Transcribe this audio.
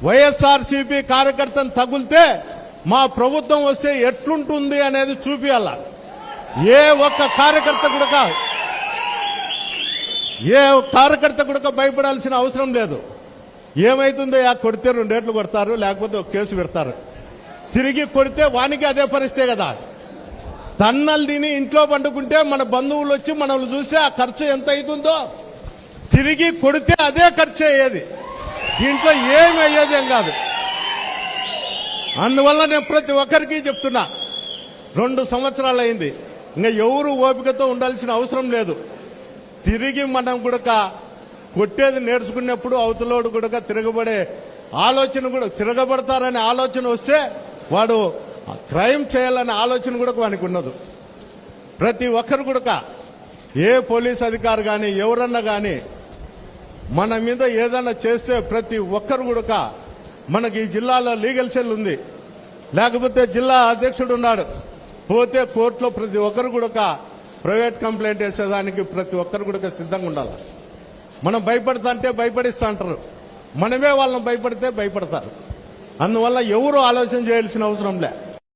వైఎస్ఆర్సీపీ కార్యకర్తను తగులితే మా ప్రభుత్వం వస్తే ఎట్లుంటుంది అనేది చూపియాల. ఏ ఒక్క కార్యకర్త కూడా భయపడాల్సిన అవసరం లేదు. ఏమైతుందో కొడితే 2 ఏట్లు కొడతారు, లేకపోతే ఒక కేసు పెడతారు. తిరిగి కొడితే వానికి అదే పరిస్థితే కదా. తన్నలు తిని ఇంట్లో పండుకుంటే మన బంధువులు వచ్చి మనల్ని చూసి ఆ ఖర్చు ఎంత అవుతుందో తిరిగి కొడితే అదే ఖర్చు అయ్యేది. దీంట్లో ఏమి అయ్యేది ఏం కాదు. అందువల్ల నేను ప్రతి ఒక్కరికి చెప్తున్నా, 2 సంవత్సరాలు అయింది, ఇంకా ఎవరు ఓపికతో ఉండాల్సిన అవసరం లేదు. తిరిగి మనం కూడా కొట్టేది నేర్చుకున్నప్పుడు అవతలోడు కూడా తిరగబడే ఆలోచన కూడా తిరగబడతారనే ఆలోచన వస్తే వాడు క్రైమ్ చేయాలనే ఆలోచన కూడా వానికి ఉండదు. ప్రతి ఒక్కరు కూడా ఏ పోలీస్ అధికారి కానీ ఎవరన్నా కానీ మన మీద ఏదన్నా చేస్తే ప్రతి ఒక్కరు కూడా మనకి ఈ జిల్లాలో లీగల్ సెల్ ఉంది, లేకపోతే జిల్లా అధ్యక్షుడు ఉన్నాడు, పోతే కోర్టులో ప్రతి ఒక్కరు కూడా ప్రైవేట్ కంప్లైంట్ వేసేదానికి ప్రతి ఒక్కరు కూడా సిద్ధంగా ఉండాలి. మనం భయపడతా అంటే భయపడిస్తా అంటారు, మనమే వాళ్ళని భయపడితే భయపడతారు. అందువల్ల ఎవరు ఆలోచన చేయాల్సిన అవసరం లే.